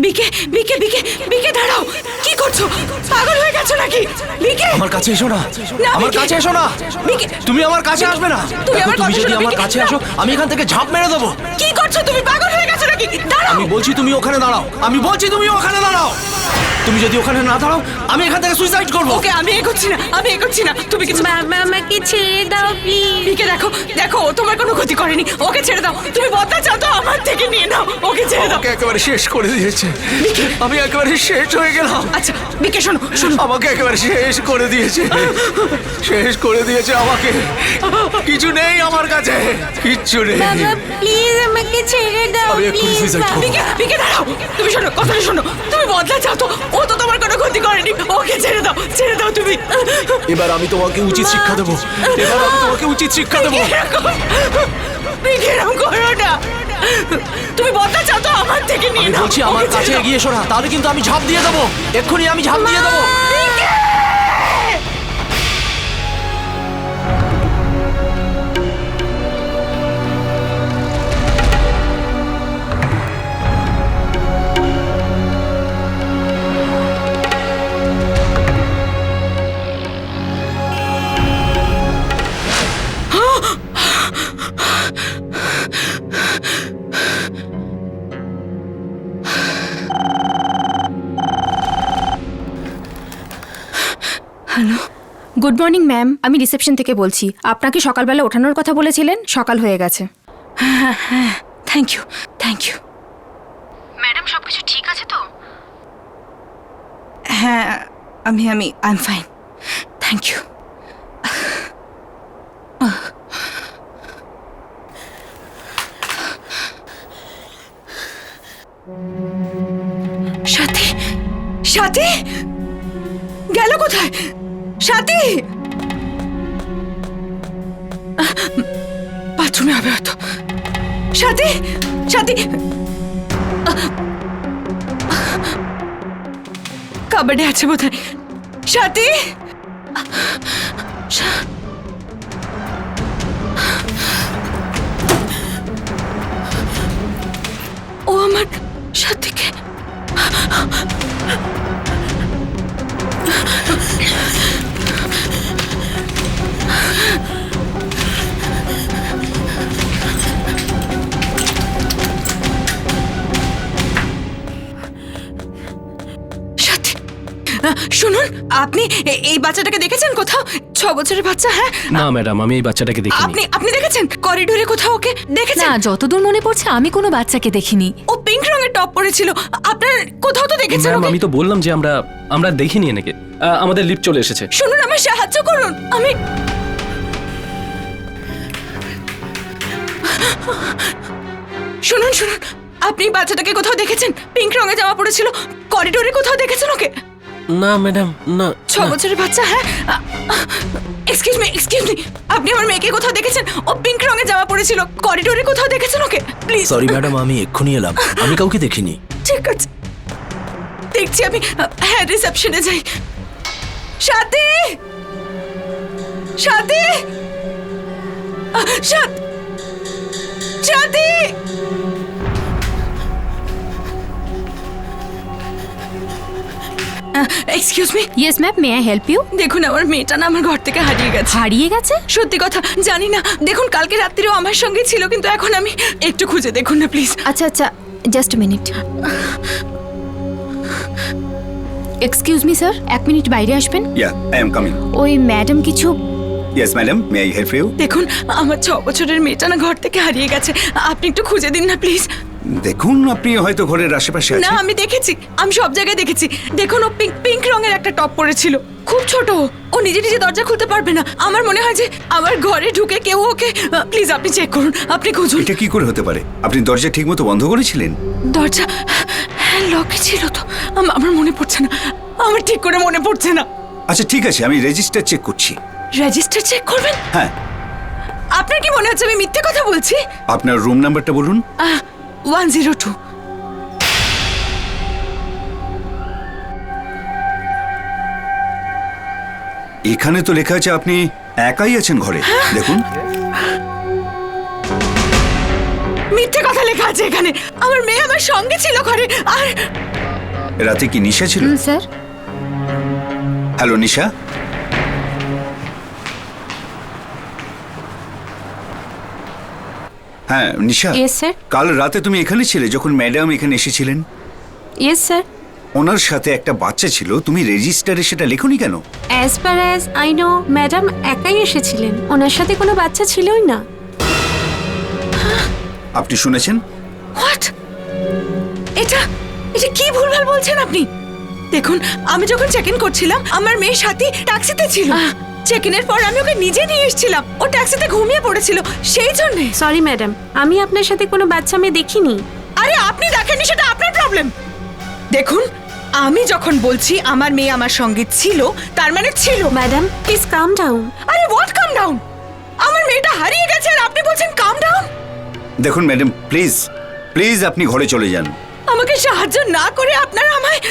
বিকে বিকে বিকে বিকে দাঁড়াও, কি করছো? পাগল হয়ে গেছো নাকি? বিকে আমার কাছে এসো না, না, আমার বিকে। কাছে এসো না। বিকে তুমি আমার কাছে আসবে না। তুমি দেখো, আমার তুমি কথা যদি শোনো, আমার বিকে। কাছে আসো আমি এখান থেকে ঝাঁপ মেরে দেবো। কি করছো তুমি? পাগল হয়ে গেছো নাকি? দাঁড়াও। আমি বলছি তুমি ওখানে দাঁড়াও, আমি বলছি তুমি ওখানে দাঁড়াও। তুমি যদি ওখানে না দাঁড়াও আমি এখান থেকে সুইসাইড করবো। ওকে, আমি এগোচ্ছি না, আমি এগোচ্ছি না। তুমি কিছু বাবা আমাকে ছেড়ে দাও প্লিজ। বিকে দেখো দেখো, ও তোমার কোনো ক্ষতি করেনি, ওকে ছেড়ে দাও। তুমি বদলা চাও তো আমার থেকে নিয়ে নাও, ওকে ছেড়ে দাও। আমাকে একেবারে শেষ করে দিয়েছে, আমি একেবারে শেষ হয়ে গেলাম। আচ্ছা বিকে শোনো শোনো, আমাকে একেবারে শেষ করে দিয়েছে, শেষ করে দিয়েছে আমাকে। কিছু নেই আমার কাছে, কিচ্ছু নেই। বাবা প্লিজ আমাকে ছেড়ে দাও আমি এক্ষুনি প্লিজ। suicide করবো। বিকে বিকে দাঁড়াও। তুমি শোনো, কথাটা শোনো। তুমি বদলা চাও তো, ও তো তোমার কোনো ক্ষতি করেনি, ওকে ছেড়ে দাও, ছেড়ে দাও তুমি। এবার আমি তোমাকে উচিত শিক্ষা দেবো, এবার আমি তোমাকে উচিত শিক্ষা দেবো। বিকে এরকম করো না। তুমি বদলা চাও তো আমার থেকে নিয়ে আমি নাও। বলছি আমার ওকে ছেড়ে কাছে দাও। এগিয়ে এসো না, তাহলে কিন্তু আমি ঝাঁপ দিয়ে দেবো, এক্ষুনি আমি ঝাঁপ দিয়ে দেবো। বিকে! হ্যালো, গুড মর্নিং ম্যাম, আমি রিসেপশন থেকে বলছি। আপনাকে সকালবেলা ওঠানোর কথা বলেছিলেন, সকাল হয়ে গেছে। Thank you thank you. Madam সবকিছু ঠিক আছে তো? হ্যাঁ, আমি I am fine, thank you. Sathi, Sathi গেল কোথায়? সাথী বাথরুমে হবে হয়তো। সাথী, সাথী কাবাডে আছে বোধহয়। সাথী, ও আমার সাথীকে সাথী, শুনুন, আপনি এই বাচ্চাটাকে দেখেছেন কোথাও? 6 বছরের বাচ্চা। হ্যাঁ না ম্যাডাম, আমি এই বাচ্চাটাকে দেখিনি। আপনি আপনি দেখেছেন করিডোরে কোথাও ওকে দেখেছেন? না, যতদূর মনে পড়ছে আমি কোনো বাচ্চাকে দেখিনি। ও পিঙ্ক রঙের টপ পরেছিল, আপনার কোথাও তো দেখেছেন ম্যাম ওকে? আমি তো বললাম যে আমরা দেখিনি এনেকে। আমাদের লিফট চলে এসেছে। শুনুন, আমার সাহায্য করুন। আমি শুনুন শুনুন, আপনি বাচ্চাটাকে কোথাও দেখেছেন? পিঙ্ক রঙের জামা পরেছিল, করিডোরে কোথাও দেখেছেন ওকে? না ম্যাডাম, না। 6 বছরের বাচ্চা। হ্যাঁ, এক্সকিউজ মি, আপনি আমার মেয়েকে কোথাও দেখেছেন? ও পিঙ্ক রঙের জামা পরেছিল, করিডোরে কোথাও দেখেছেন ওকে? প্লিজ। সরি ম্যাডাম, আমি এক্ষুনি এলাম, আমি কাউকে দেখিনি। ঠিক আছে, দেখছি আমি। হ্যাঁ, রিসেপশনে যাই। Sathi, Sathi, Sathi. Excuse me, yes ma'am, may I help you? দেখুন আমার মেয়েটা না আমার ঘর থেকে হারিয়ে গেছে। হারিয়ে গেছে? সত্যি কথা জানি না। দেখুন কালকে রাত্রিও আমার সঙ্গে ছিল, কিন্তু এখন আমি একটু খুঁজে দেখুন না প্লিজ। আচ্ছা আচ্ছা, just minute. Excuse me sir, 1 minute বাইরে আসবেন। Yeah, I am coming. ওই ম্যাডাম কিছু Yes, madam. May I help you? দেখুন আমার 6 বছরের মেয়েটা না ঘর থেকে হারিয়ে গেছে, আপনি একটু খুঁজে দিন না প্লিজ। দেখুন আপনি হয়তো ঘরের আশেপাশে না, আছেন। আমি দেখেছি, আমি সব জায়গায় দেখেছি। দেখুন ও পিঙ্ক রঙের একটা টপ পরেছিল, খুব ছোট। ও নিজে নিজে দরজা খুলতে পারবে না। আমার মনে হয় যে আমার ঘরে ঢুকে কেউ ওকে। প্লিজ আপনি চেক করুন, আপনি খুঁজুন। এটা কি করে হতে পারে? আপনি দরজা ঠিকমতো বন্ধ করেছিলেন? দরজা হ্যাঁ লকে ছিল তো, আমার মনে পড়ছে না, আমার ঠিক করে মনে পড়ছে না। আচ্ছা ঠিক আছে, আমি রেজিস্টার চেক করছি। রেজিস্টার চেক করবেন? হ্যাঁ, আপনার কি মনে হচ্ছে আমি মিথ্যে কথা বলছি? আপনার রুম নাম্বারটা বলুন। 102। এখানে তো লেখা আছে আপনি একাই আছেন ঘরে। দেখুন। মিথ্যে কথা লেখা আছে এখানে। আমার মেয়ে আমার সঙ্গে ছিল ঘরে। আর রাতে কি নিশা ছিল? স্যার হ্যালো নিশা, হ্যাঁ নিশা, ইয়েস স্যার। কাল রাতে তুমি এখানে ছিলে যখন ম্যাডাম এখানে এসেছিলেন? Yes sir. ওনার সাথে একটা বাচ্চা ছিল, তুমি রেজিস্টারে সেটা লেখোনি কেন? As per as I know madam একাই এসেছিলেন, ওনার সাথে কোনো বাচ্চা ছিলই না। আপনি শুনেছেন? হোয়াট? এটা এটা কি ভুলভাল বলছেন আপনি? দেখুন, আমি যখন চেক ইন করছিলাম আমার মেয়ে সাথী ট্যাক্সিতে ছিল। চেক ইনের পর আমি ওকে নিজে নিয়ে এসেছিলাম। ও ট্যাক্সিতে ঘুমিয়ে পড়েছিল, সেই জন্য। সরি ম্যাডাম, আমি আপনার সাথে কোনো বাচ্চা মেয়ে দেখিনি। আরে আপনি দেখেননি সেটা আপনার প্রবলেম। দেখুন, আমি যখন বলছি আমার মেয়ে আমার সঙ্গে ছিল, তার মানে ছিল। Madam please calm down. আরে হোয়াট কাম ডাউন? আমার মেয়েটা হারিয়ে গেছে আর আপনি বলছেন কাম ডাউন? দেখুন ম্যাডাম, প্লিজ প্লিজ আপনি ঘরে চলে যান। আমাকে সাহায্য না করে আপনারা আমায়...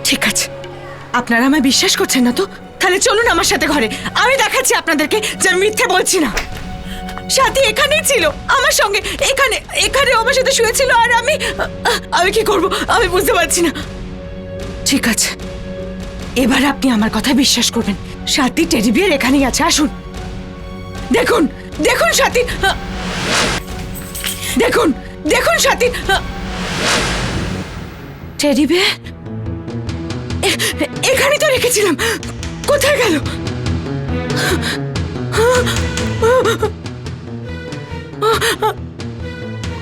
ঠিক আছে, আপনারা আমায় বিশ্বাস করছেন না তো তাহলে চলুন আমার সাথে ঘরে। আমি দেখাচ্ছি আপনাদেরকে যে আমি মিথ্যে বলছি না। সাথী এখানেই ছিল আমার সঙ্গে, এখানে এখানে আমার সাথে শুয়েছিল। আর আমি কি করব আমি বুঝতে পারছি না। ঠিক আছে, এবার আপনি আমার কথা বিশ্বাস করবেন। সাথী টেডি বিয়ার এখানেই আছে, আসুন। দেখুন দেখুন সাথী, দেখুন দেখুন সাথী। টেডি বিয়ার এখানেই তো রেখেছিলাম, কোথায় গেল?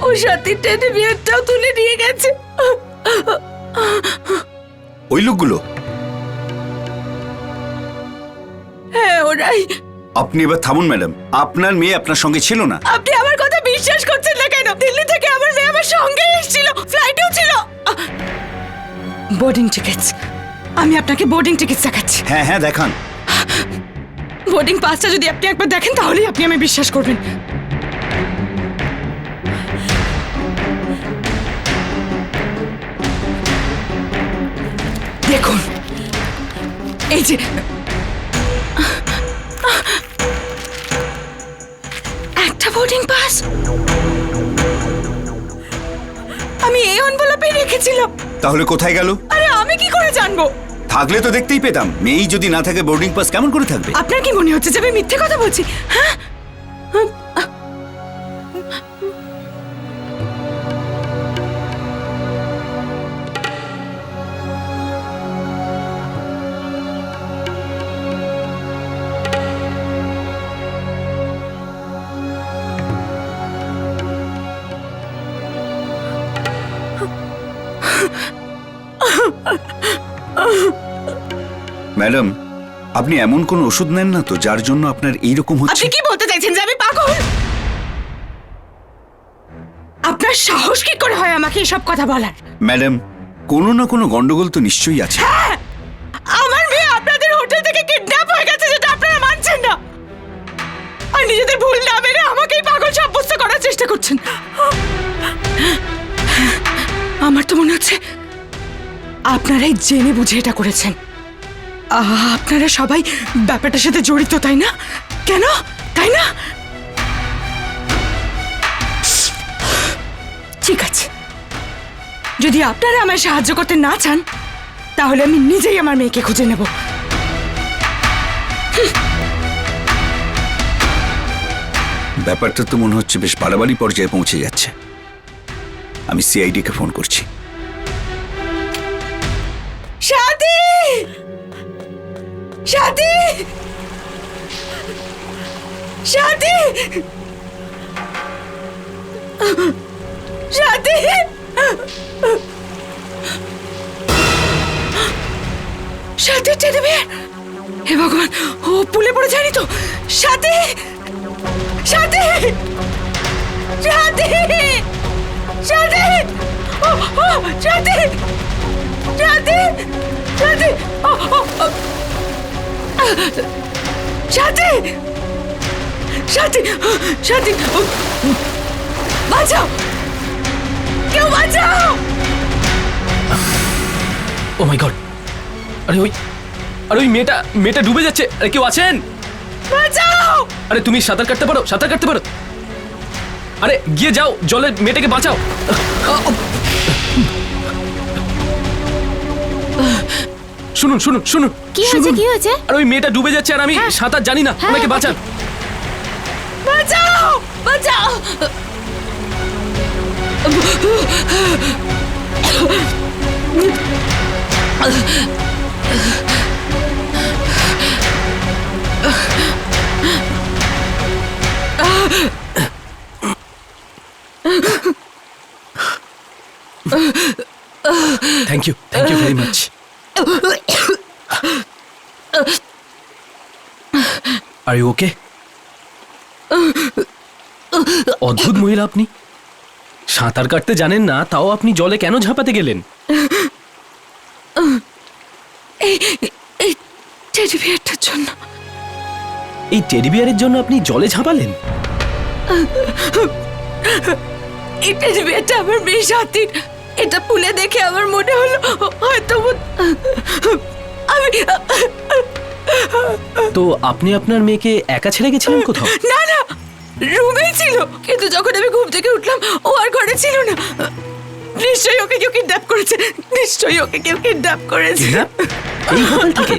ও সাথী টেডি বিয়ারটাও তুলে নিয়ে গেছে। ওই লোকগুলো? হ্যাঁ ওরাই। আপনি এবার থামুন ম্যাডাম, আপনার মেয়ে আপনার সঙ্গে ছিল না। আপনি আমার কথা বিশ্বাস করছেন না কেন? দিল্লি থেকে আমার মেয়ে আমার সঙ্গে এসেছিল, ফ্লাইটেও ছিল। বোর্ডিং টিকিটস, আমি আপনাকে বোর্ডিং টিকিটস দেখাচ্ছি। হ্যাঁ হ্যাঁ দেখান। বোর্ডিং পাসটা যদি আপনি একবার দেখেন তাহলেই আপনি আমায় বিশ্বাস করবেন। দেখুন, এই যে একটা বোর্ডিং পাস আমি এই এনভেলপে রেখেছিলাম। তাহলে কোথায় গেল? আরে আমি কি করে জানবো? থাকলে তো দেখতেই পেতাম। মেয়েই যদি না থাকে বোর্ডিং পাস কেমন করে থাকবে? আপনার কি মনে হচ্ছে যে আমি মিথ্যে কথা বলছি? হ্যাঁ, ম্যাডাম, আপনি এমন কোন ওষুধ নেন না তো যার জন্য আপনার এইরকম হচ্ছে? আপনি কি বলতে চাইছেন যে আমি পাগল? আপনার সাহস কি করে হয় আমাকে এসব কথা বলার? ম্যাডাম, কোনো না কোনো গন্ডগোল তো নিশ্চয়ই আছে। আমার মেয়ে আপনাদের হোটেল থেকে কিডন্যাপ হয়ে গেছে, যেটা আপনারা মানছেন না। আর নিজেদের ভুল না মেনে আমাকেই পাগল সাব্যস্ত করার চেষ্টা করছেন। আমার তো মনে হচ্ছে আপনারাই জেনে বুঝে এটা করেছেন। আপনারা সবাই ব্যাপারটার সাথে জড়িত, তাই না? কেন, তাই না? ঠিক আছে, যদি আপনারা আমায় সাহায্য করতে না চান তাহলে আমি নিজেই আমার মেয়েকে খুঁজে নেব। ব্যাপারটা তো মনে হচ্ছে বেশ বাড়াবাড়ি পর্যায়ে পৌঁছে যাচ্ছে। আমি সিআইডি কে ফোন করছি। সাথী, সাথী, সাথী, সাথী, সাথী টেডি বিয়ার। হে ভগবান, ও পুলে পড়ে যায়নি তো? সাথী, সাথী, সাথী, সাথী, ও ও সাথী, সাথী, সাথী, ও ও ও সাথী, সাথী, সাথী, বাঁচাও, কেউ বাঁচাও। ও মাই গড! আরে ওই মেয়েটা ডুবে যাচ্ছে। আরে কেউ আছেন? বাঁচাও। আরে তুমি সাঁতার কাটতে পারো? সাঁতার কাটতে পারো? আরে গিয়ে যাও, জলে মেয়েটাকে বাঁচাও। শুনুন শুনুন শুনুন। কি হয়েছে শুনুন। কি হয়েছে? আর ওই মেয়েটা ডুবে যাচ্ছে আর আমি সাঁতার জানি না, ওনাকে বাঁচান। বাঁচাও বাঁচাও। Thank you very much. Are you okay? অদ্ভুত মহিলা আপনি, সাঁতার কাটতে জানেন না, তাও আপনি জলে কেন ঝাঁপাতে গেলেন? এই টেডি বিয়ারটার জন্য। এই টেডি বিয়ারের জন্য আপনি জলে ঝাঁপালেন? এই টেডি বিয়ারটা আমার মেয়ের সাথীর। এটা পুলে দেখে আমার মনে হলো হয়তো আমি তো আপনি আপনার মেয়েকে একা ছেড়ে গেছিলেন কোথাও? না না, রুমেই ছিল, কিন্তু যখন আমি ঘুম থেকে উঠলাম ও আর ঘরে ছিল না। নিশ্চয়ই ওকে কেউ কিডন্যাপ করেছে, নিশ্চয়ই ওকে কেউ কিডন্যাপ করেছে। Kidnap? এই হোটেল থেকে?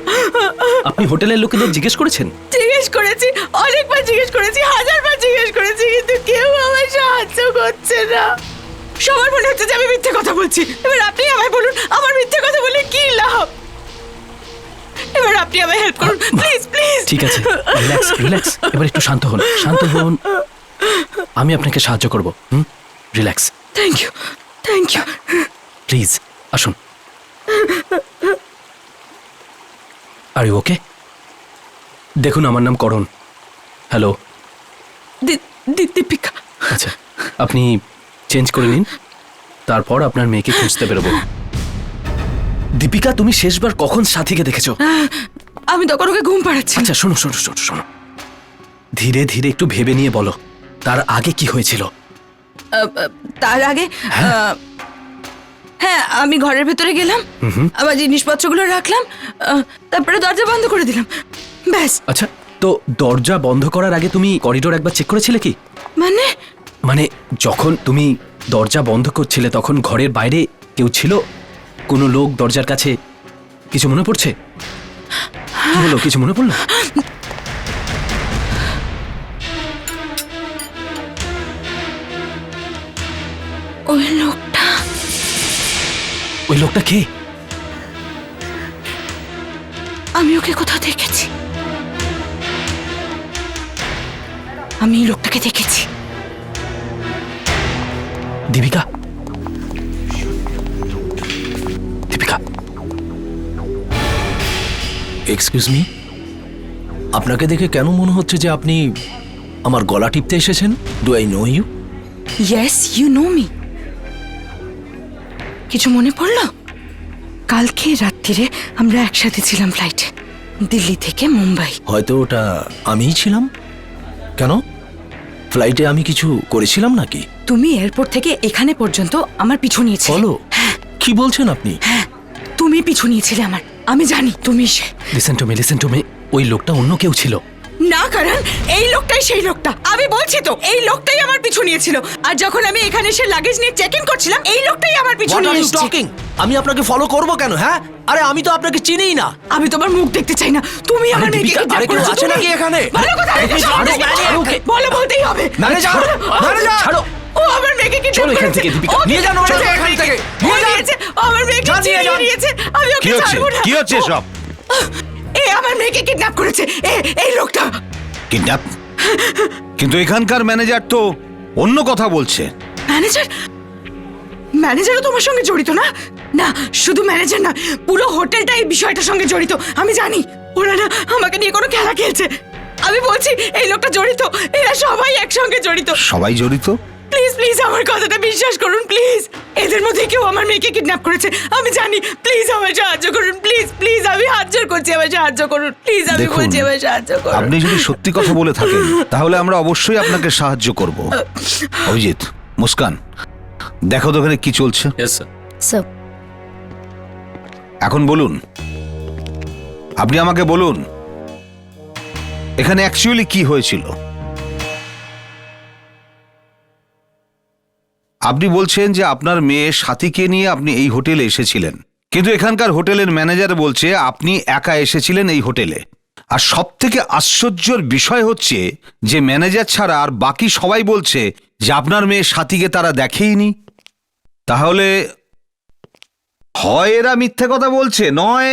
আপনি হোটেলের লোকেদের জিজ্ঞেস করেছেন? জিজ্ঞেস করেছি, অনেকবার জিজ্ঞেস করেছি, হাজারবার জিজ্ঞেস করেছি, কিন্তু কেউ আমায় সাহায্য করছে না। সবার মনে হচ্ছে যে আমি মিথ্যে কথা বলছি। এবার আপনি আমায় বলুন, আমার মিথ্যে কথা বলে কি লাভ? এবার আপনি আমায় হেল্প করুন প্লিজ প্লিজ। ঠিক আছে, রিল্যাক্স রিল্যাক্স, এবার একটু শান্ত হন, শান্ত হন। আমি আপনাকে সাহায্য করব। Relax. Thank you thank you. Please আসুন। Are you okay? দেখুন, আমার নাম করণ। হ্যালো। দীপিকা। আচ্ছা, আপনি চেঞ্জ করে নিন, তারপর আপনার মেয়েকে খুঁজতে বেরোবো। দীপিকা, তুমি শেষবার কখন সাথীকে দেখেছো? আমি তখন ওকে ঘুম পাড়াচ্ছি। আচ্ছা শোনো শোনো শোনো শোনো, ধীরে ধীরে একটু ভেবে নিয়ে বলো, তার আগে কি হয়েছিল? তার আগে হ্যাঁ, আমি ঘরের ভেতরে গেলাম, আমার জিনিসপত্রগুলো রাখলাম, তারপরে দরজা বন্ধ করে দিলাম, ব্যাস। আচ্ছা, তো দরজা বন্ধ করার আগে তুমি করিডোর একবার চেক করেছিলে কি? মানে যখন তুমি দরজা বন্ধ করছিলে তখন ঘরের বাইরে কেউ ছিল? কোনো লোক দরজার কাছে? কিছু মনে পড়ছে? কি হলো, কিছু মনে পড়লো? ওই লোকটা, ওই লোকটা কে? আমি ওকে কোথাও দেখেছি। আমি এই লোকটাকে দেখেছি। দীপিকা, দীপিকা। এক্সকিউজ মি, আপনাকে দেখে কেন মনে হচ্ছে যে আপনি আমার গলা টিপতে এসেছেন? Do I know you? Yes, you know me. কিছু মনে পড়লো? কালকে রাত্রিরে আমরা একসাথে ছিলাম ফ্লাইটে, দিল্লি থেকে মুম্বাই। হয়তো ওটা আমিই ছিলাম। কেন, ফ্লাইটে আমি কিছু করেছিলাম নাকি? তুমি এয়ারপোর্ট থেকে এখানে পর্যন্ত আমার পিছু নিয়েছিলে। বলো, কি বলছেন আপনি? হ্যাঁ, তুমি পিছু নিয়েছিলে আমার, আমি জানি তুমি সে। লিসেন টু মি, ওই লোকটা অন্য কেউ ছিল। না কারণ এই লোকটাই সেই লোকটা, আমি বলছি তো, এই লোকটাই আমার পিছু নিয়েছিল। আর যখন আমি এখানে এসে লাগেজ নিয়ে চেক ইন করছিলাম, এই লোকটাই আমার পিছু What are নিয়ে you এসেছে। talking? আমি আপনাকে ফলো করব কেন? হ্যাঁ, আরে আমি তো আপনাকে চিনিই না। আমি তোমার মুখ দেখতে চাই না। তুমি আমার মেয়েকে দীপিকা, kidnap আরে কেউ করেছো, আছে তুমি। নাকি এখানে? ভালো কথা, আপনি সব ছাড়ো, দেখে ছাড়ো, ওকে বলো, বলতেই হবে। Manager, manager! ছাড়ো। ও আমার মেয়েকে kidnap চলো এখান করেছে। থেকে, দীপিকা। ও নিয়ে যান ওকে করেছে এখান থেকে। ও নিয়ে যান। নিয়েছে, ও আমার মেয়েকে যান, নিয়ে চিনিয়ে যান। নিয়েছে। আমি ওকে কি হচ্ছে ছাড়বো না। কি হচ্ছে সব? এ আমার মেয়েকে কিডন্যাপ করেছে, এই লোকটা। কিডন্যাপ? কিন্তু এখানকার ম্যানেজার তো অন্য কথা বলছে। ম্যানেজার? ম্যানেজারও তোমার সঙ্গে জড়িত না? না, শুধু ম্যানেজার না, পুরো হোটেলটা এই বিষয়টার সঙ্গে জড়িত। আমি জানি ওরা না আমাকে নিয়ে কোনো খেলা খেলছে। আমি বলছি এই লোকটা জড়িত, এরা সবাই একসঙ্গে জড়িত। সবাই জড়িত? প্লিজ প্লিজ আমার কথাটা বিশ্বাস করুন প্লিজ। এদের মধ্যে কেউ আমার মেয়েকে কিডন্যাপ করেছে, আমি জানি। প্লিজ আমায় সাহায্য করুন, প্লিজ প্লিজ, আমি হাত জোড় করছি, আমায় সাহায্য করুন প্লিজ। আমি দেখুন, বলছি আমায় সাহায্য করুন। আপনি যদি সত্যি কথা বলে থাকেন তাহলে আমরা অবশ্যই আপনাকে সাহায্য করব। অভিজিৎ, মুস্কান, দেখো তো ওখানে কি চলছে। Yes sir. স্যার, এখন বলুন, আপনি আমাকে বলুন এখানে অ্যাকচুয়ালি কি হয়েছিল। আপনি বলছেন যে আপনার মেয়ে সাথীকে নিয়ে আপনি এই হোটেলে এসেছিলেন, কিন্তু এখানকার হোটেলের ম্যানেজার বলছে আপনি একা এসেছিলেন এই হোটেলে। আর সব থেকে আশ্চর্যের বিষয় হচ্ছে যে ম্যানেজার ছাড়া আর বাকি সবাই বলছে যে আপনার মেয়ে সাথীকে তারা দেখেইনি। তাহলে হয় এরা মিথ্যে কথা বলছে, নয়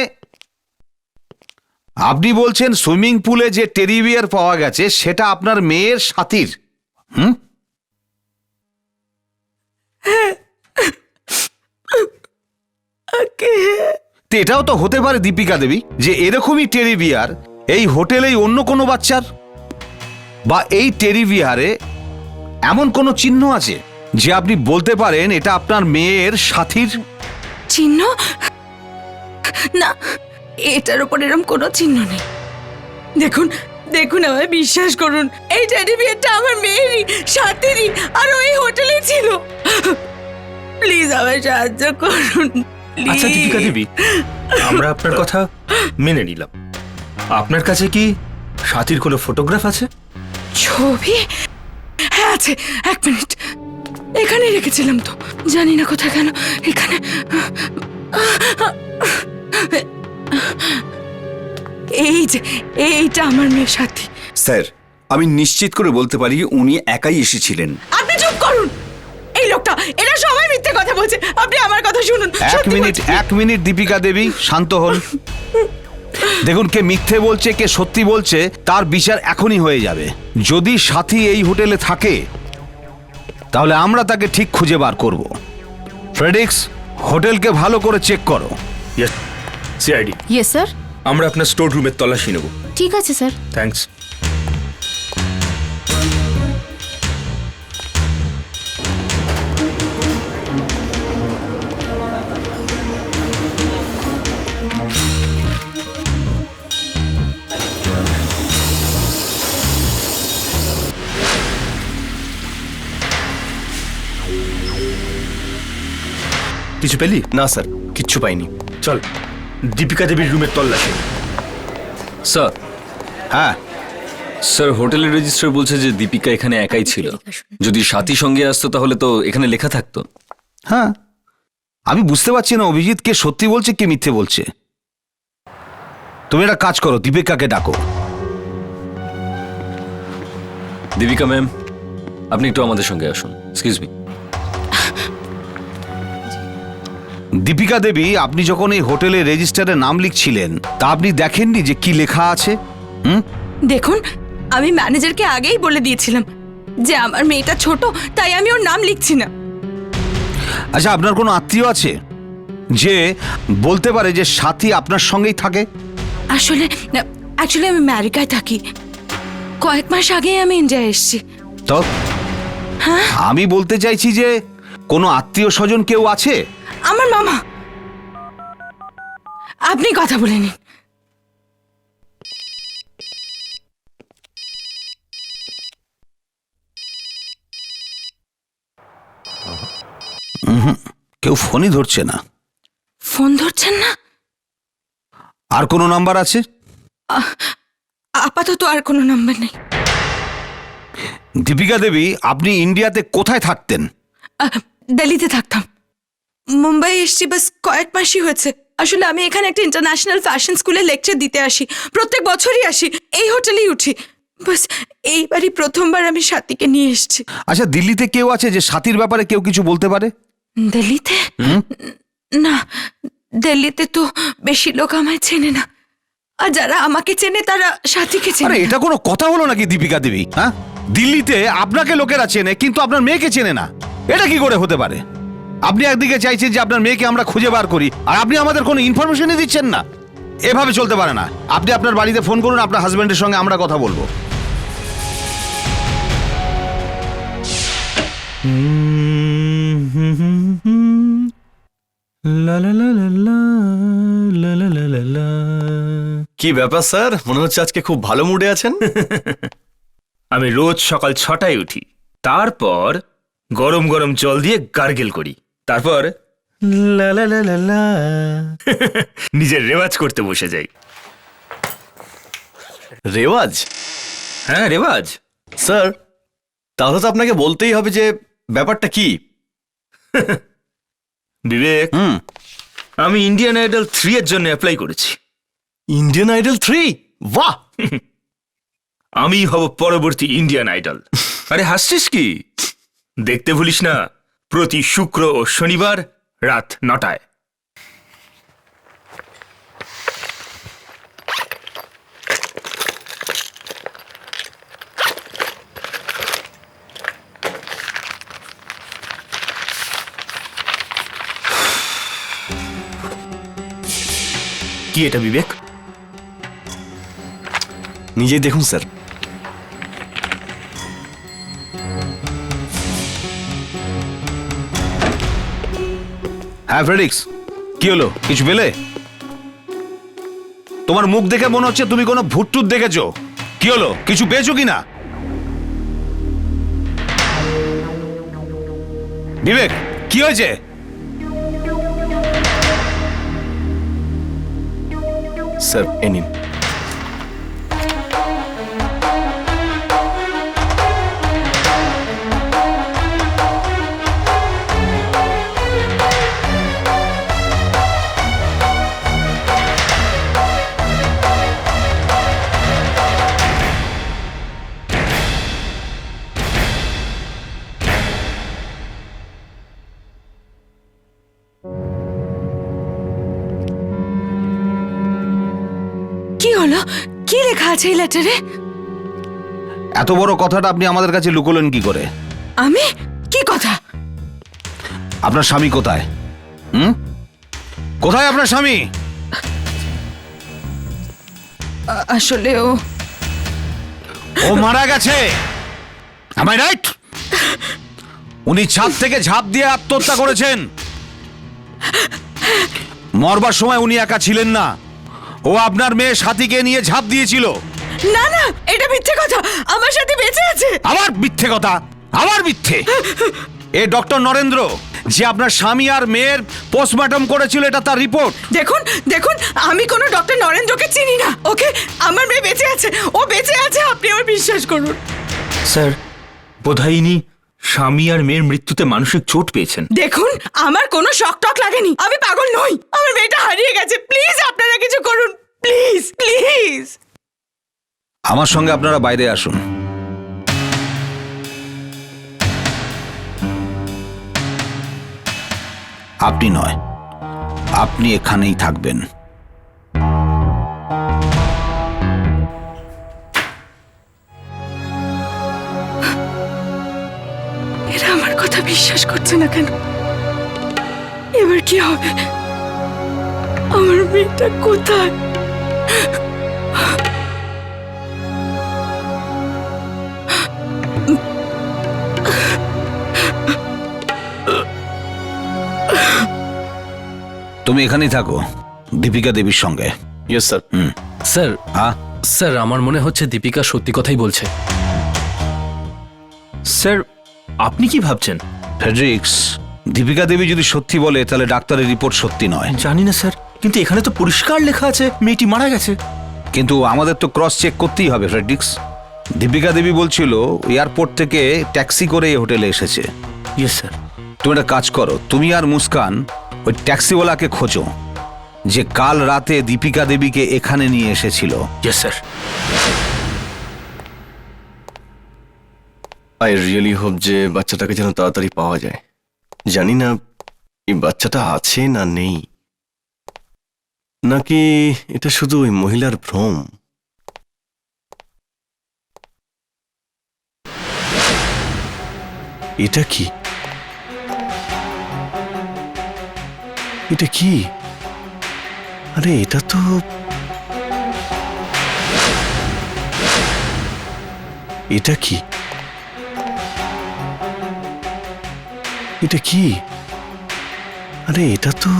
আপনি বলছেন সুইমিং পুলে যে টেডি বিয়ার পাওয়া গেছে সেটা আপনার মেয়ের সাথীর। তো এটাও তো হতে পারে দীপিকা দেবী যে এরকমই টেডি বিয়ার এই হোটেলেই অন্য কোনো বাচ্চার, বা এই টেডি বিয়ারে এমন কোনো চিহ্ন আছে যে আপনি বলতে পারেন এটা আপনার মেয়ের সাথীর। চিহ্ন? না, এটার উপর এরকম কোনো চিহ্ন নেই। দেখুন দেখুন, আমায় বিশ্বাস করুন, এই টেডি বিয়ারটা আমার মেয়েরই, সাথেরই, আর ওই হোটেলে ছিল। প্লিজ আমায় সাহায্য করুন। আচ্ছা দীপিকা দেবী, আমরা আপনার কথা মেনে নিলাম। আপনার কাছে কি সাথীর কোনো ফটোগ্রাফ আছে? ছবি? হ্যাঁ আছে, এক মিনিট। এখানে রেখেছিলাম তো, জানি না কোথায় কেন। এখানে এই যে, এইটা আমার মেয়ের সাথী। স্যার, আমি নিশ্চিত করে বলতে পারি উনি একাই এসেছিলেন। আপনি চুপ করুন। এই লোকটা, এরা সবাই মিথ্যে কথা বলছে। আপনি আমার কথা শুনুন। এক মিনিট দীপিকা দেবী, শান্ত হন। দেখুন, কে মিথ্যে বলছে কে সত্যি বলছে তার বিচার এখনই হয়ে যাবে। যদি সাথী এই হোটেলে থাকে তাহলে আমরা তাকে ঠিক খুঁজে বার করব। ফ্রেডিক্স, হোটেলকে ভালো করে চেক করো। Yes CID, yes sir. আমরা আপনার স্টোর রুমের তল্লাশি নেব। ঠিক আছে স্যার। থ্যাঙ্কস। কিছু পেলি? না স্যার, কিচ্ছু পাইনি। চল দীপিকা দেবীর রুমের তল্লাশি। স্যার, হ্যাঁ, স্যার হোটেলের রেজিস্ট্রার বলছে যে দীপিকা এখানে একাই ছিল। যদি সাথী সঙ্গে আসতো তাহলে তো এখানে লেখা থাকতো। হ্যাঁ, আমি বুঝতে পারছি না অভিজিৎ কে সত্যি বলছে কে মিথ্যে বলছে। তুমি একটা কাজ করো, দীপিকাকে ডাকো। দীপিকা ম্যাম, আপনি একটু আমাদের সঙ্গে আসুন। Excuse me. দীপিকা দেবী, আপনি যখন এই হোটেলের রেজিস্টারে নাম লিখছিলেন তা আপনি দেখেননি যে কি লেখা আছে? দেখুন, আমি ম্যানেজারকে আগেই বলে দিয়েছিলাম যে আমার মেয়েটা ছোট, তাই আমি ওর নাম লিখছি না। আচ্ছা, আপনার কোনো আত্মীয় আছে যে বলতে পারে যে সাথী আপনার সঙ্গেই থাকে? আসলে আমি আমেরিকায় থাকি। কয়েক মাস আগেই আমি ইন্ডিয়া এসেছি। তো আমি বলতে চাইছি যে কোনো আত্মীয় স্বজন কেউ আছে? আমার মামা। আপনি কথা বলে নিন। কেউ ফোনই ধরছে না। ফোন ধরছেন না? আর কোনো নাম্বার আছে? আপাতত আর কোনো নাম্বার নেই। দীপিকা দেবী, আপনি ইন্ডিয়াতে কোথায় থাকতেন? দিল্লিতে থাকতাম। মুম্বাই এসছি বাস কয়েক মাসই হয়েছে। আসলে আমি এখানে একটা ইন্টারন্যাশনাল ফ্যাশন স্কুলে লেকচার দিতে আসি। প্রত্যেক বছরই আসি, এই হোটেলেই উঠি। বাস এইবারই প্রথমবার আমি সাথীকে নিয়ে এসেছি। আচ্ছা, দিল্লিতে কেউ আছে যে সাথীর ব্যাপারে কেউ কিছু বলতে পারে? দিল্লিতে? না, দিল্লিতে তো বেশি লোক আমায় চেনে না, আর যারা আমাকে চেনে তারা সাথীকে আরে চেনে। এটা কোনো কথা হলো নাকি দীপিকা দেবী? হ্যাঁ, দিল্লিতে আপনাকে লোকেরা চেনে কিন্তু আপনার মেয়েকে চেনে না, এটা কি করে হতে পারে? আপনি একদিকে চাইছেন যে আপনার মেয়েকে আমরা খুঁজে বার করি, আর আপনি আমাদের কোনো ইনফরমেশনই দিচ্ছেন না। এভাবে চলতে পারে না। আপনি আপনার বাড়িতে ফোন করুন, আপনার হাজবেন্ডের সঙ্গে আমরা কথা বলবো। কি ব্যাপার স্যার, মনে হচ্ছে আজকে খুব ভালো মুডে আছেন। আমি রোজ সকাল 6টায় উঠি, তারপর গরম গরম জল দিয়ে গার্গেল করি, তারপর লা লা লা লা লা নিজের রেওয়াজ করতে বসে যাই। রেওয়াজ? হ্যাঁ রেওয়াজ। স্যার, তাহলে তো আপনাকে বলতেই হবে যে ব্যাপারটা কি। বিবেক, আমি ইন্ডিয়ান আইডল 3 এর জন্য অ্যাপ্লাই করেছি। ইন্ডিয়ান আইডল 3, বাহ! আমি হব পরবর্তী ইন্ডিয়ান আইডল। আরে হাসছিস কি? দেখতে ভুলিস না, প্রতি শুক্র ও শনিবার রাত 9টায়। কি এটা বিবেক? নিজেই দেখুন স্যার। হ্যাঁ ফ্রেডিক্স, কি হলো? কিছু পেলে? তোমার মুখ দেখে মনে হচ্ছে তুমি কোনো ভুট্টুত দেখেছো। কি হলো? কিছু পেয়েছো কিনা? বিবেক, কি হয়েছে? স্যার এ নিন। কি হলো? কি লেখা আছে এই লেটারে? এত বড় কথাটা আপনি আমাদের কাছে লুকোলেন কি করে? আমি কি কথা? আপনার স্বামী কোথায়? কোথায় আপনার স্বামী? আসলে ও মারা গেছে। Am I right? উনি ছাদ থেকে ঝাঁপ দিয়ে আত্মহত্যা করেছেন। মরবার সময় উনি একা ছিলেন না, ও আপনার মেয়ে সাথীকে নিয়ে ঝাঁপ দিয়েছিল। না না, এটা মিথ্যে কথা। আমার সাথে বেঁচে আছে। আবার মিথ্যে কথা, আবার মিথ্যে। এ ডক্টর নরেন্দ্র যে আপনার স্বামী আর মেয়ের পোস্টমর্টম করেছিল, এটা তার রিপোর্ট। দেখুন দেখুন, আমি কোনো ডক্টর নরেন্দ্রকে চিনি না। ওকে, আমার মেয়ে বেঁচে আছে, ও বেঁচে আছে, আপনি আমার বিশ্বাস করুন। স্যার, বোধহয় ইনি স্বামী আর মেয়ের মৃত্যুতে মানসিক চোট পেয়েছেন। দেখুন, আমার কোনো শক টক লাগেনি। আমি পাগল নই। আমার মেয়েটা হারিয়ে গেছে। প্লিজ আপনারা কিছু করুন, প্লিজ প্লিজ। আমার সঙ্গে আপনারা বাইরে আসুন। আপনি নয়, আপনি এখানেই থাকবেন। এরা আমার কথা বিশ্বাস করছে না কেন? এবার কি হবে? আমার মেয়েটা কোথায়? তুমি এখানেই থাকো দীপিকা দেবীর সঙ্গে। Yes sir. স্যার, হ্যাঁ স্যার আমার মনে হচ্ছে দীপিকা সত্যি কথাই বলছে। স্যার, আপনি কি ভাবছেন? ফ্রেডরিক্স, দীপিকা দেবী যদি সত্যি বলে তাহলে ডাক্তারের রিপোর্ট সত্যি নয়। জানি না স্যার, কিন্তু এখানে তো পরিষ্কার লেখা আছে মেয়েটি মারা গেছে। কিন্তু আমাদের তো ক্রস চেক করতেই হবে ফ্রেডরিক্স। দীপিকা দেবী বলছিল এয়ারপোর্ট থেকে ট্যাক্সি করে এই হোটেলে এসেছে। Yes sir. তুমি একটা কাজ করো, তুমি আর মুস্কান ওই ট্যাক্সিওয়ালাকে খোঁজো যে কাল রাতে দীপিকা দেবীকে এখানে নিয়ে এসেছিল। Yes sir. I really hope যে বাচ্চাটাকে যেন তাড়াতাড়ি পাওয়া যায়। জানি না এই বাচ্চাটা আছে না নেই, নাকি এটা শুধু ওই মহিলার ভ্রম। এটা কি? এটা কি? আরে এটা তো এটা কি? এটা কি? আরে এটা তো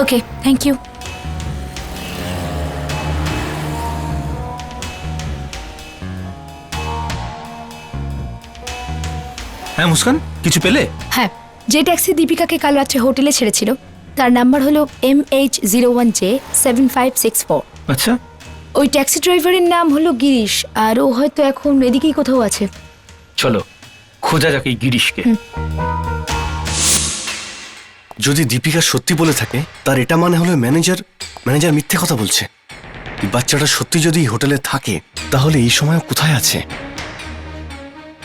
ওকে, থ্যাংক ইউ। হ্যাঁ মুস্কান, কিছু পেলে? হ্যাঁ, যে ট্যাক্সি দীপিকাকে কাল রাত্রে হোটেলে ছেড়েছিল তার নাম্বার হলো MH01J7564। আচ্ছা। ওই ট্যাক্সি ড্রাইভারের নাম হলো গিরিশ, আর ও হয়তো এখন এদিকেই কোথাও আছে। চলো খোঁজা যাক এই গিরিশকে। যদি দীপিকা সত্যি বলে থাকে তার এটা মানে হলো ম্যানেজার মিথ্যে কথা বলছে। এই বাচ্চাটা সত্যি যদি এই হোটেলে থাকে তাহলে এই সময় ও কোথায় আছে?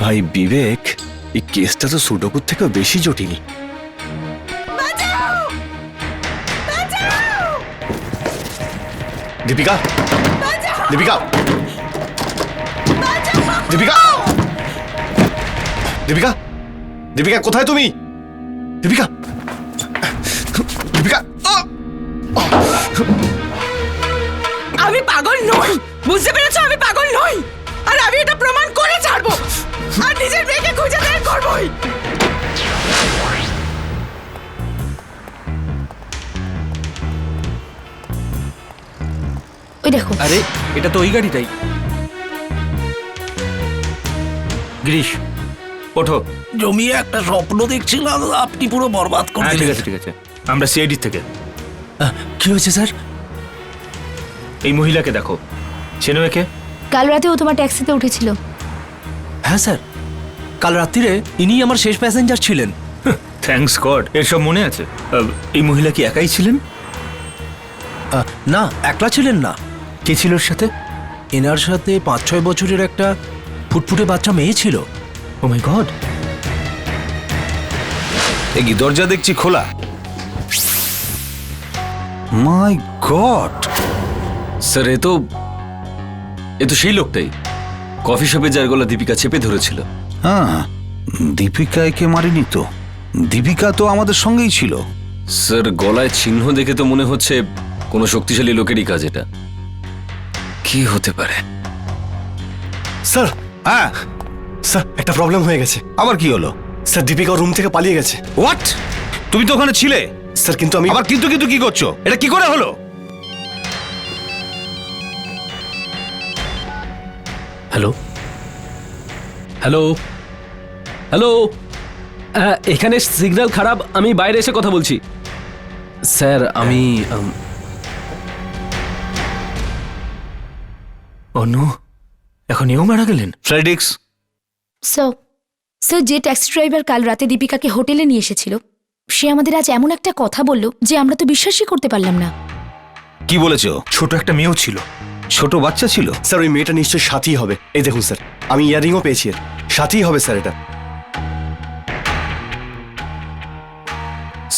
ভাই বিবেক, এই কেসটা তো সুডোকুর থেকেও বেশি জটিল। দীপিকা, দীপিকা, দীপিকা, দীপিকা, দীপিকা কোথায় তুমি? দীপিকা, দীপিকা, আমি পাগল নই, বুঝতে পেরেছো? আমি পাগল নই, আর আমি এটা প্রমাণ করে ছাড়বো, আর নিজের মেয়েকে খুঁজে বের করবোই। ওই দেখো। আরে এটা তো ওই গাড়িটাই। গিরিশ ওঠো। জমিয়ে একটা স্বপ্ন দেখছিলাম, আপনি পুরো বরবাদ করে হ্যাঁ ঠিক আছে ঠিক আছে, আমরা সিআইডি থেকে। কি হয়েছে স্যার? এই মহিলাকে দেখো, চেনো একে? কাল রাতে ও তোমার ট্যাক্সিতে উঠেছিল। হ্যাঁ স্যার, কাল রাত্রিরে ইনি আমার শেষ প্যাসেঞ্জার ছিলেন। থ্যাঙ্কস গড, এসব মনে আছে। এই মহিলা কি একাই ছিলেন? না, একলা ছিলেন না, কে ছিল ওর সাথে? এনার সাথে 5-6 বছরের একটা ফুটফুটে বাচ্চা মেয়ে ছিল। ও মাই গড। এ কি দরজা দেখছি খোলা? মাই গড! স্যার এ তো সেই লোকটাই কফি শপে যার গলা দীপিকা চেপে ধরেছিল। হ্যাঁ, দীপিকা একে মারিনি তো। দীপিকা তো আমাদের সঙ্গেই ছিল। স্যার গলায় চিহ্ন দেখে তো মনে হচ্ছে কোনো শক্তিশালী লোকেরই কাজ এটা। কি হতে পারে? স্যার, হ্যাঁ স্যার একটা প্রবলেম হয়ে গেছে। আবার কি হলো? স্যার দীপিকা রুম থেকে পালিয়ে গেছে। হোয়াট? তুমি তো ওখানে ছিলে। স্যার কিন্তু আমি আবার কিন্তু কিন্তু কি করছো? এটা কি করে হলো? হ্যালো, হ্যালো, হ্যালো, এখানে সিগন্যাল খারাপ, আমি বাইরে এসে কথা বলছি। স্যার আমি অন্য এখন এও মারা গেলেন? ফ্রেডিক্স, স্যার যে ট্যাক্সি ড্রাইভার কাল রাতে দীপিকাকে হোটেলে নিয়ে এসেছিল, সে আমাদের আজ এমন একটা কথা বলল যে আমরা তো বিশ্বাসই করতে পারলাম না। কি বলেছো? ছোট একটা মেয়েও ছিল। ছোট বাচ্চা ছিল? স্যার ওই মেয়েটা নিশ্চয়ই সাথী হবে। এই দেখুন স্যার, আমি ইয়ারিংও পেয়েছি, এর সাথী হবে স্যার এটা।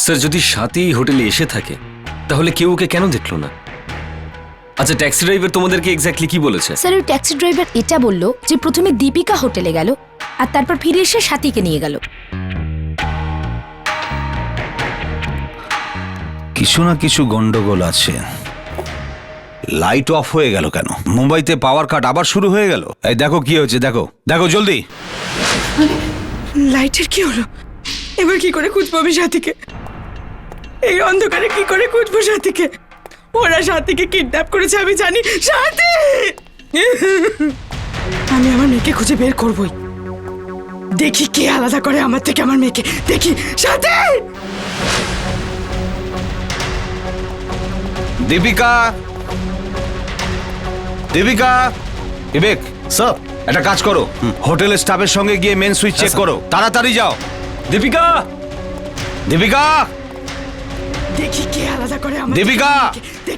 স্যার যদি সাথী হোটেলে এসে থাকে তাহলে কেউ ওকে কেন দেখলো না? আচ্ছা ট্যাক্সি ড্রাইভার তোমাদেরকে এক্স্যাক্টলি কি বলেছে? স্যার ওই ট্যাক্সি ড্রাইভার এটা বলল যে প্রথমে দীপিকা হোটেলে গেল, আর তারপর ফিরে এসে সাথীকে নিয়ে গেল। কিছু না কিছু গন্ডগোল আছে। লাইট অফ হয়ে গেল কেন? মুম্বাইতে পাওয়ার কাট আবার শুরু হয়ে গেল। এই দেখো কি হয়েছে, দেখো দেখো জলদি। লাইটের কি হলো? এবার কি করে খুঁজবো আমি সাথীকে? এই অন্ধকারে কি করে খুঁজবো সাথীকে? ওরা সাথীকে কিডন্যাপ করেছে আমি জানি। সাথী! আমি আমার মেয়েকে খুঁজে বের করবই। দেখি কে আলাদা করে আমার থেকে আমার মেয়েকে। দেখি। সাথী! দীপিকা, দীপিকা, বিবেক স্যার একটা কাজ করো, হোটেলের স্টাফের সঙ্গে গিয়ে মেন সুইচ চেক করো, তাড়াতাড়ি যাও। দীপিকা, দীপিকা, দেখি কে আলাদা করে আমার দীপিকা,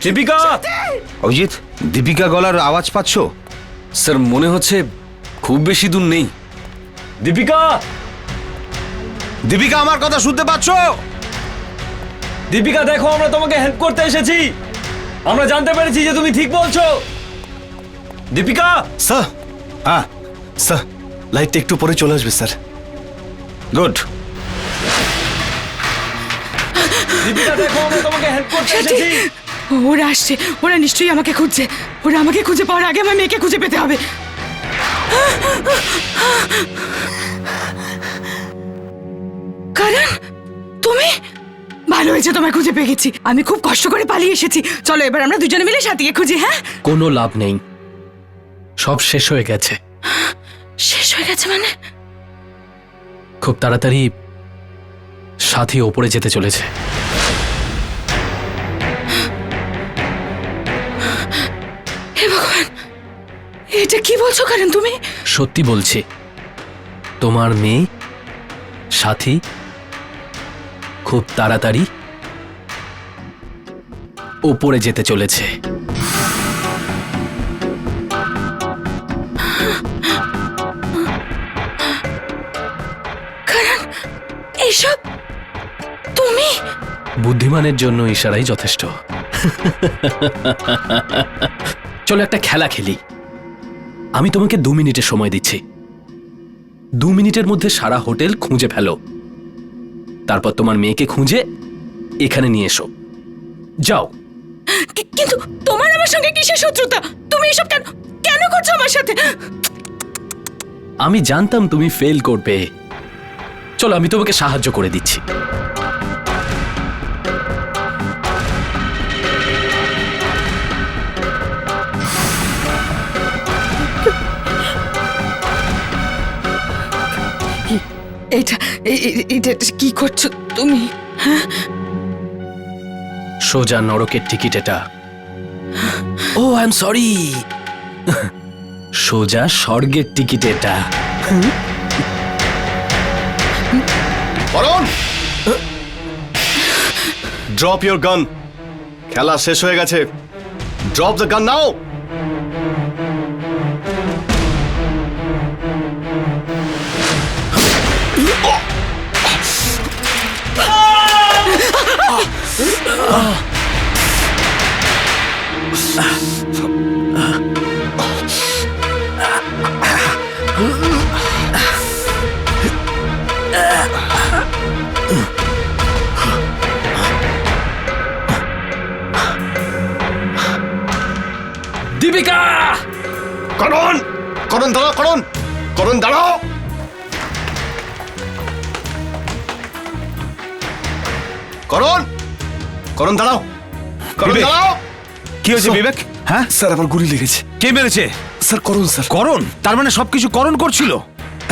দীপিকা, অভিজিৎ, দীপিকা গলার আওয়াজ পাচ্ছো? স্যার মনে হচ্ছে খুব বেশি দূর নেই। দীপিকা, দীপিকা আমার কথা শুনতে পাচ্ছো? দীপিকা দেখো, আমরা তোমাকে হেল্প করতে এসেছি। আমরা জানতে পেরেছি যে তুমি ঠিক বলছো। দীপিকা, স্যার, হ্যাঁ স্যার লাইটটা একটু পরে চলে আসবে স্যার। গুড। দীপিকা দেখো, আমরা তোমাকে হেল্প করতে এসেছি। ওরা আসছে, ওরা নিশ্চয়ই আমাকে খুঁজছে। ওরা আমাকে খুঁজে পাওয়ার আগে আমার মেয়েকে খুঁজে পেতে হবে। কারণ তুমি ভালো হয়েছে, তোমায় খুঁজে পেয়ে গেছি। আমি খুব কষ্ট করে পালিয়ে এসেছি। চলো এবার আমরা দুজনে মিলে সাথীকে খুঁজি। হ্যাঁ, কোনো লাভ নেই, সব শেষ হয়ে গেছে। শেষ হয়ে গেছে মানে? খুব তাড়াতাড়ি সাথী ওপরে যেতে চলেছে। হে ভগবান, এটা কি বলছো কারণ তুমি? সত্যি বলছি, তোমার মেয়ে সাথী খুব তাড়াতাড়ি ওপরে যেতে চলেছে। কারণ এসব তুমি? বুদ্ধিমানের জন্য ইশারাই যথেষ্ট। চলো একটা খেলা খেলি। আমি তোমাকে 2 মিনিটের সময় দিচ্ছি। 2 মিনিটের মধ্যে সারা হোটেল খুঁজে ফেলো, তারপর তোমার মেয়েকে খুঁজে এখানে নিয়ে এসো। যাও। কিন্তু তোমার আমার সঙ্গে কিসের শত্রুতা? তুমি এসব কেন কেন করছো আমার সাথে? আমি জানতাম তুমি ফেল করবে। চলো আমি তোমাকে সাহায্য করে দিচ্ছি। এটা কি করছো তুমি? সোজা নরকের টিকিট এটা। ও আই এম সরি, সোজা স্বর্গের টিকিট এটা। করণ, ড্রপ ইওর গান। খেলা শেষ হয়ে গেছে। ড্রপ দ্য গান নাও। দীপিকা! করণ, করণ দাঁড়াও, করণ, করণ দাঁড়াও। করণ, করণ দাঁড়াও, করণ বিবেক। দাঁড়াও। কি হয়েছে বিবেক? হ্যাঁ, স্যার আমার গুলি লেগেছে। কে মেরেছে? স্যার করণ স্যার। করণ? তার মানে সবকিছু করণ করছিল?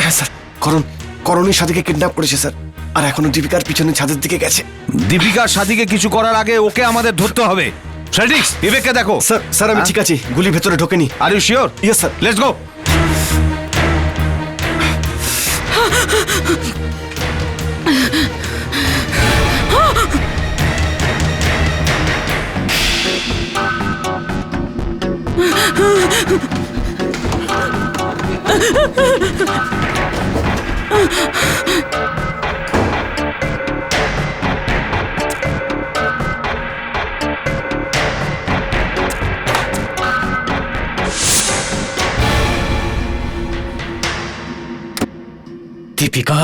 হ্যাঁ স্যার, করণ করণের সাথীকে কিডন্যাপ করেছে স্যার, আর এখনো দীপিকার পিছনে ছাদের দিকে গেছে। দীপিকার সাথীকে কিছু করার আগে ওকে আমাদের ধরতে হবে। সেটিক্স, বিবেককে দেখো। স্যার স্যার আমি ঠিক আছি, গুলি ভেতরে ঢোকেনি। Are you sure? Yes sir. Let's go. Deepika,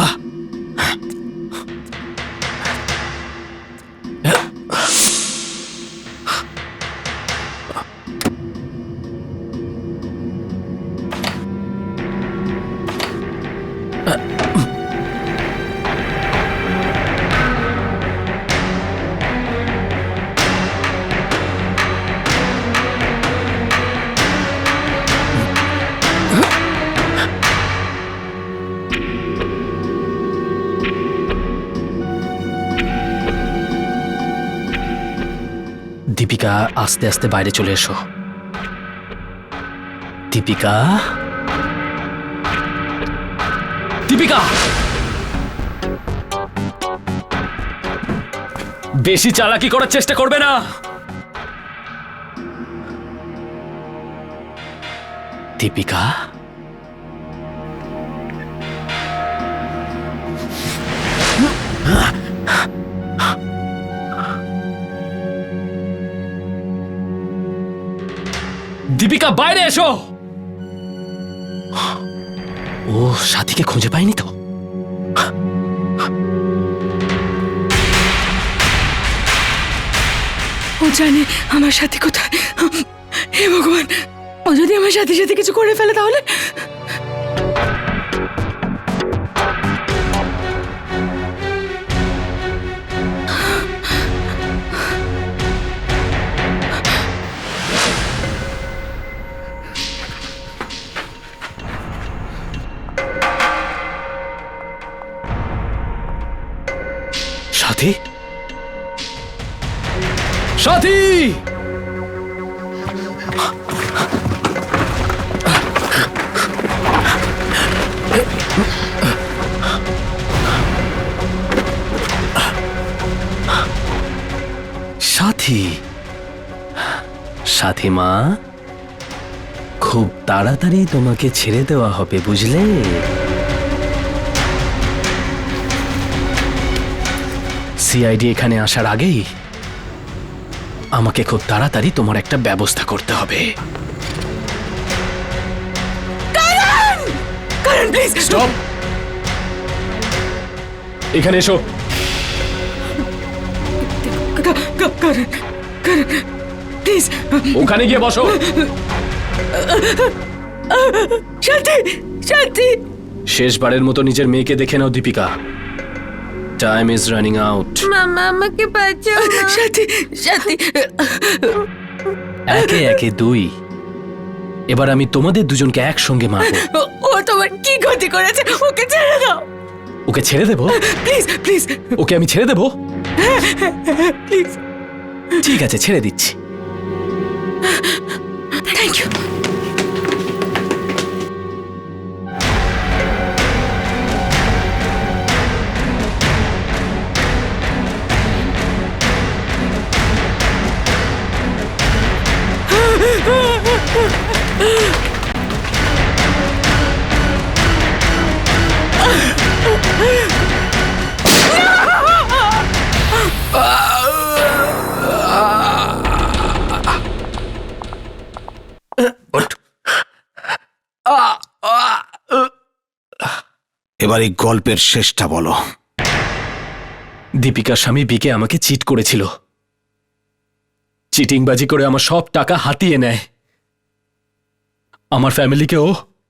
Deepika আস্তে আস্তে বাইরে চলে এসো। দীপিকা, দীপিকা, বেশি চালাকি করার চেষ্টা করবে না। দীপিকা, দীপিকা বাইরে এসো। ও সাথীকে খুঁজে পায়নি তো? ও জানে আমার সাথী কোথায়। হে ভগবান, ও যদি আমার সাথে সাথে কিছু করে ফেলে তাহলে? সাথী, সাথী! সাথী, সাথী মা, খুব তাড়াতাড়ি তোমাকে ছেড়ে দেওয়া হবে, বুঝলে? সিআইডি এখানে আসার আগেই আমাকে খুব তাড়াতাড়ি তোমার একটা ব্যবস্থা করতে হবে। কারণ প্লিজ স্টপ! এখানে এসো। কারণ প্লিজ ওখানে গিয়ে বসো। শান্তি, শান্তি। শেষবারের মতো নিজের মেয়েকে দেখে নাও Deepika. Time is running out. মামা আমাকে বাঁচাও মা। শান্তি, শান্তি। একে একে 2। এবার আমি তোমাদের দুজনকে একসঙ্গে মারবো। ও তোমার কি ক্ষতি করেছে? ওকে ছেড়ে দাও ওকে ছেড়ে দেবো? প্লিজ, প্লিজ, ওকে আমি ছেড়ে দেবো? প্লিজ। ঠিক আছে, ছেড়ে দিচ্ছি। Thank you. এবার এই গল্পের শেষটা বলো। দীপিকার স্বামী বিকে আমাকে চিট করেছিল। চিটিংবাজি করে আমার সব টাকা হাতিয়ে নেয়। আমার ফ্যামিলিকেও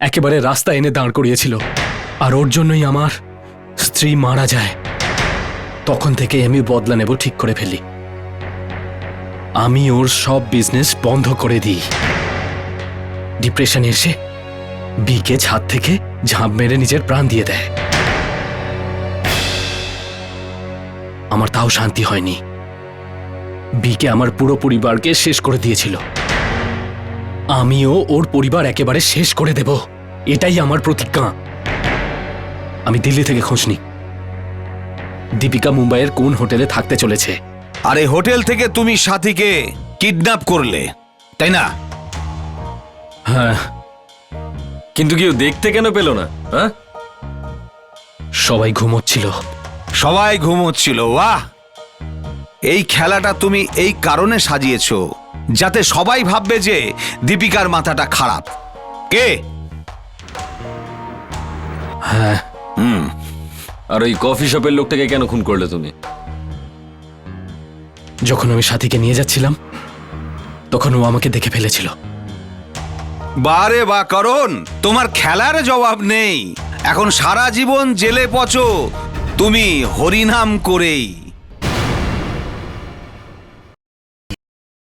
একেবারে রাস্তায় এনে দাঁড় করিয়েছিল। আর ওর জন্যই আমার স্ত্রী মারা যায়। তখন থেকে আমি বদলা নেব ঠিক করে ফেলি। আমি ওর সব বিজনেস বন্ধ করে দিই। ডিপ্রেশনে এসে বিকে ছাদ থেকে ঝাঁপ মেরে নিজের প্রাণ দিয়ে দেয়। আমার তাও শান্তি হয়নি। বিকে আমার পুরো পরিবারকে শেষ করে দিয়েছিল। আমিও ওর পরিবার একেবারে শেষ করে দেব, এটাই আমার প্রতিজ্ঞা। আমি দিল্লি থেকে খোঁজ নিই দীপিকা মুম্বাইয়ের কোন হোটেলে থাকতে চলেছে। আর এই হোটেল থেকে তুমি সাথীকে কিডন্যাপ করলে, তাই না? হ্যাঁ, কিন্তু কেউ দেখতে কেন পেল না? হ্যাঁ, সবাই ঘুমোচ্ছিল। সবাই ঘুমোচ্ছিল। বাহ! এই খেলাটা তুমি এই কারণে সাজিয়েছো যাতে সবাই ভাববে যে দীপিকার মাথাটা খারাপ। কে? হ্যাঁ, আর ওই কফি শপের লোকটাকে কেন খুন করলে তুমি? যখন আমি সাথীকে নিয়ে যাচ্ছিলাম তখন ও আমাকে দেখে ফেলেছিল। বারে বা করণ, তোমার খেলার জবাব নেই। এখন সারা জীবন জেলে পচো তুমি হরিনাম করেই।